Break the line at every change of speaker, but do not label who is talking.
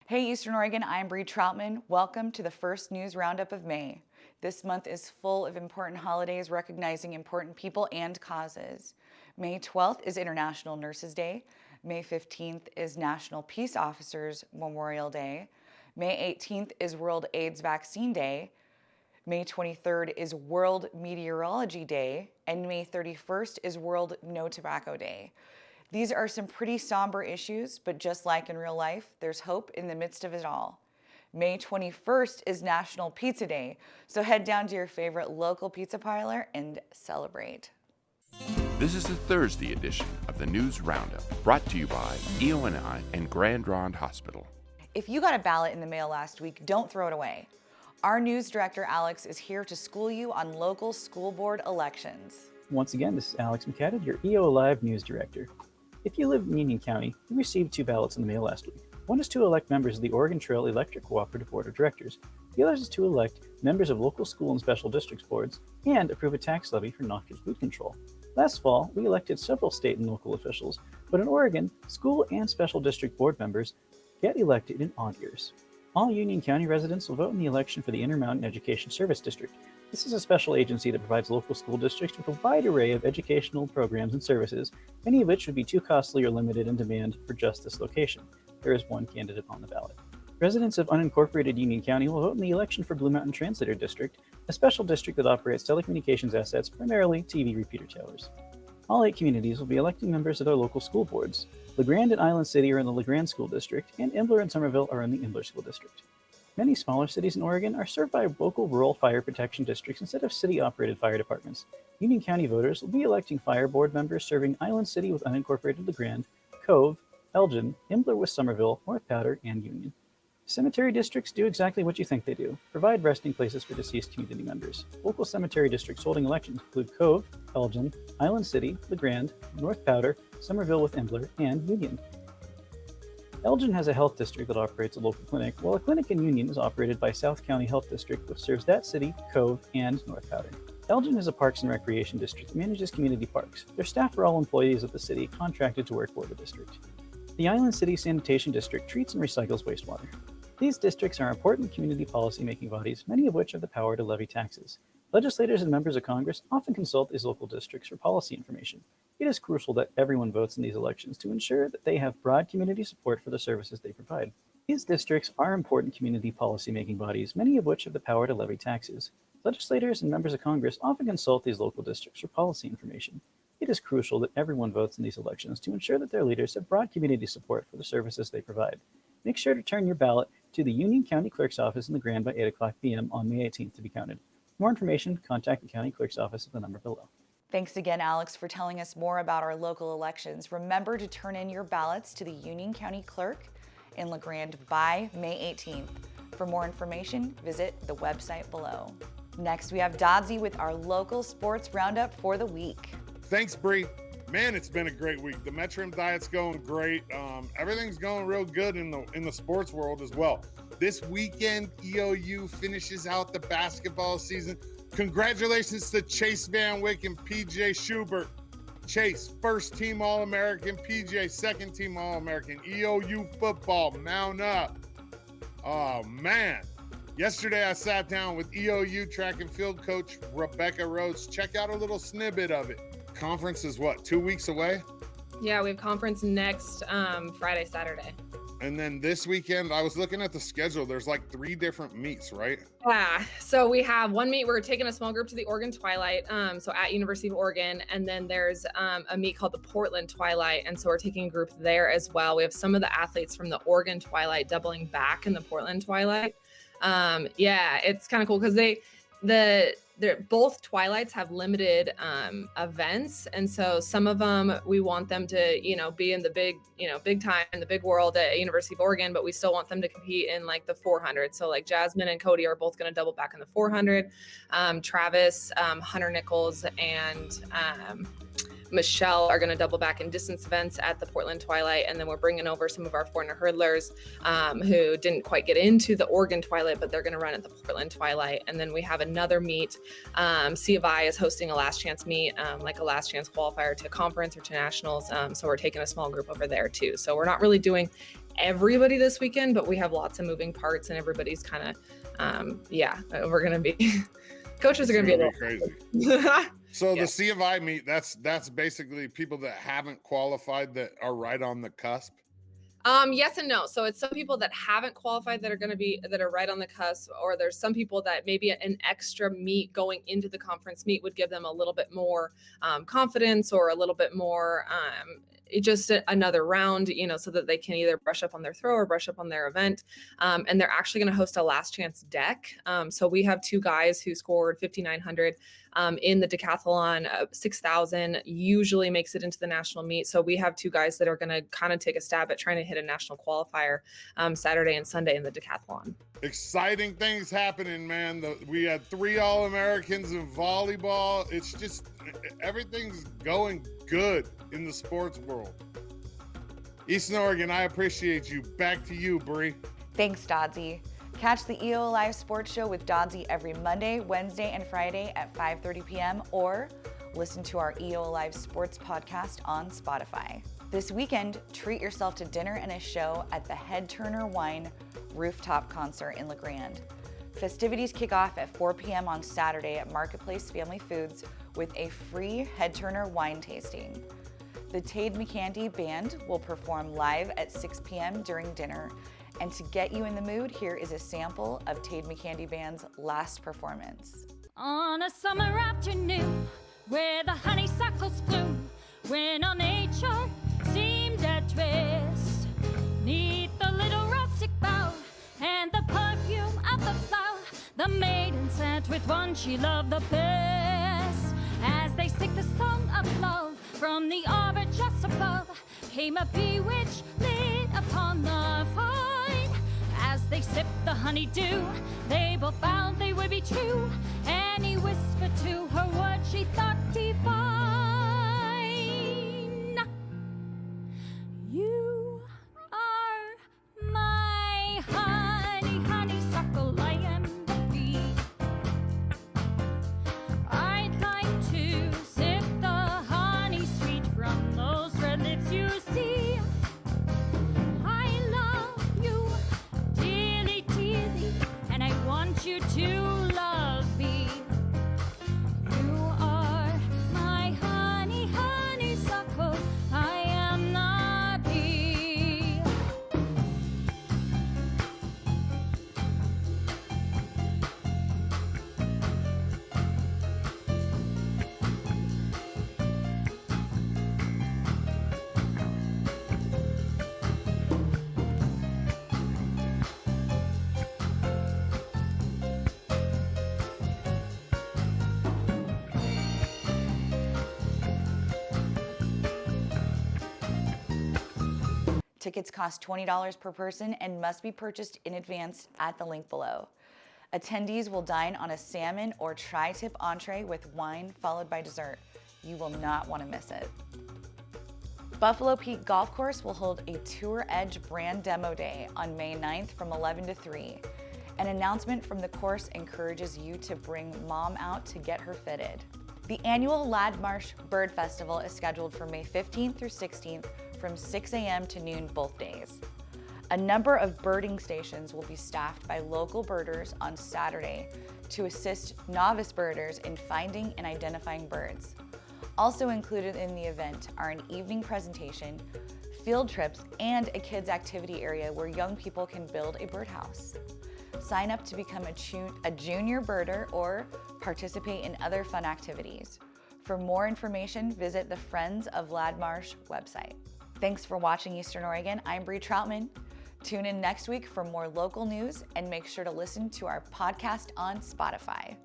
Hey Eastern Oregon, I'm Bree Troutman. Welcome to the first news roundup of May. This month is full of important holidays recognizing important people and causes. May 12th is International Nurses Day. May 15th is National Peace Officers Memorial Day. May 18th is World AIDS Vaccine Day. May 23rd is World Meteorology Day, and May 31st is World No Tobacco Day. These are some pretty somber issues, but just like in real life, there's hope in the midst of it all. May 21st is National Pizza Day, so head down to your favorite local pizza parlor and celebrate.
This is the Thursday edition of the News Roundup, brought to you by EONI and Grand Ronde Hospital.
If you got a ballot in the mail last week, don't throw it away. Our news director, Alex, is here to school you on local school board elections.
Once again, this is Alex McCadden, your EO Live news director. If you live in Union County, you received 2 ballots in the mail last week. One is to elect members of the Oregon Trail Electric Cooperative Board of Directors. The other is to elect members of local school and special districts boards and approve a tax levy for noxious weed control. Last fall, we elected several state and local officials, but in Oregon, school and special district board members get elected in odd years. All Union County residents will vote in the election for the Intermountain Education Service District. This is a special agency that provides local school districts with a wide array of educational programs and services, many of which would be too costly or limited in demand for just this location. There is one candidate on the ballot. Residents of unincorporated Union County will vote in the election for Blue Mountain Translator District, a special district that operates telecommunications assets, primarily TV repeater towers. All 8 communities will be electing members of their local school boards. LeGrand and Island City are in the LeGrand School District, and Imbler and Somerville are in the Imbler School District. Many smaller cities in Oregon are served by local rural fire protection districts instead of city-operated fire departments. Union County voters will be electing fire board members serving Island City with unincorporated LeGrand, Cove, Elgin, Imbler with Somerville, North Powder, and Union. Cemetery districts do exactly what you think they do, provide resting places for deceased community members. Local cemetery districts holding elections include Cove, Elgin, Island City, LeGrand, North Powder, Somerville with Imbler, and Union. Elgin has a health district that operates a local clinic, while a clinic in Union is operated by South County Health District, which serves that city, Cove, and North Powder. Elgin is a parks and recreation district that manages community parks. Their staff are all employees of the city contracted to work for the district. The Island City Sanitation District treats and recycles wastewater. These districts are important community policy-making bodies, many of which have the power to levy taxes. Legislators and members of Congress often consult these local districts for policy information. It is crucial that everyone votes in these elections to ensure that they have broad community support for the services they provide. These districts are important community policy-making bodies, many of which have the power to levy taxes. Legislators and members of Congress often consult these local districts for policy information. It is crucial that everyone votes in these elections to ensure that their leaders have broad community support for the services they provide. Make sure to turn your ballot to the Union County Clerk's Office in LeGrand by 8 o'clock p.m. on May 18th to be counted. For more information, contact the County Clerk's Office at the number below.
Thanks again, Alex, for telling us more about our local elections. Remember to turn in your ballots to the Union County Clerk in LeGrand by May 18th. For more information, visit the website below. Next, we have Doddsy with our local sports roundup for the week.
Thanks, Bree. Man, it's been a great week. The Metrum diet's going great. Everything's going real good in the sports world as well. This weekend, EOU finishes out the basketball season. Congratulations to Chase Van Wyck and PJ Schubert. Chase, first team All-American. PJ, second team All-American. EOU football, mount up. Oh, man. Yesterday, I sat down with EOU track and field coach Rebecca Rhodes. Check out a little snippet of it. Conference is what, 2 weeks away?
Yeah, we have conference next Friday, Saturday.
And then this weekend, I was looking at the schedule. There's like 3 different meets, right?
Yeah. So we have one meet. We're taking a small group to the Oregon Twilight, so at University of Oregon. And then there's a meet called the Portland Twilight. And so we're taking a group there as well. We have some of the athletes from the Oregon Twilight doubling back in the Portland Twilight. Yeah, it's kind of cool because they're both Twilights have limited events, and so some of them we want them to be in the big time in the big world at University of Oregon, but we still want them to compete in like the 400. So like Jasmine and Cody are both going to double back in the 400. Travis, Hunter Nichols, and Michelle are going to double back in distance events at the Portland Twilight. And then we're bringing over some of our 400 hurdlers who didn't quite get into the Oregon Twilight, but they're going to run at the Portland Twilight. And then we have another meet. C of I is hosting a last chance meet, like a last chance qualifier to conference or to nationals. So we're taking a small group over there too. So we're not really doing everybody this weekend, but we have lots of moving parts and everybody's kind of, we're going to be, coaches are going to be a little
crazy. So
Yeah.
the C of I meet, that's basically people that haven't qualified that are right on the cusp.
Yes and no. So it's some people that haven't qualified that are right on the cusp, or there's some people that maybe an extra meet going into the conference meet would give them a little bit more confidence, or a little bit more just another round, so that they can either brush up on their throw or brush up on their event. And they're actually going to host a last chance deck. So we have 2 guys who scored 5,900 in the decathlon. 6,000 usually makes it into the national meet. So we have 2 guys that are going to kind of take a stab at trying to hit a national qualifier Saturday and Sunday in the decathlon.
Exciting things happening, man. We had 3 All-Americans in volleyball. It's just, everything's going good in the sports world. Eastern Oregon, I appreciate you. Back to you, Bree.
Thanks, Doddsy. Catch the EO Live Sports Show with Doddsy every Monday, Wednesday, and Friday at 5:30 p.m. or listen to our EO Live Sports podcast on Spotify. This weekend, treat yourself to dinner and a show at the Head Turner Wine Rooftop concert in La Grande. Festivities kick off at 4 p.m. on Saturday at Marketplace Family Foods with a free Head Turner wine tasting. The Tade McCandy Band will perform live at 6 p.m. during dinner. And to get you in the mood, here is a sample of Tade McCandy Band's last performance.
On a summer afternoon, where the honeysuckles bloom, when all nature seemed at rest, 'neath the little rustic bough and the perfume of the flower, the maiden sat with one she loved the best. As they sing the song of love from the arbor just above, came a bee which lit upon the vine. As they sipped the honeydew, they both found they would be true, and he whispered to her what she thought divine. You are my honey, honeysuckle, I am the bee. I'd like to sip the honey sweet from those red lips you see. I love you dearly, dearly, and I want you to love me. You are my honey, honeysuckle, I am the bee.
Tickets cost $20 per person and must be purchased in advance at the link below. Attendees will dine on a salmon or tri-tip entree with wine followed by dessert. You will not want to miss it. Buffalo Peak Golf Course will hold a Tour Edge brand demo day on May 9th from 11 to 3. An announcement from the course encourages you to bring mom out to get her fitted. The annual Ladmarsh Bird Festival is scheduled for May 15th through 16th from 6 a.m. to noon both days. A number of birding stations will be staffed by local birders on Saturday to assist novice birders in finding and identifying birds. Also included in the event are an evening presentation, field trips, and a kids activity area where young people can build a birdhouse. Sign up to become a junior birder or participate in other fun activities. For more information, visit the Friends of Ladmarsh website. Thanks for watching Eastern Oregon. I'm Bree Troutman. Tune in next week for more local news and make sure to listen to our podcast on Spotify.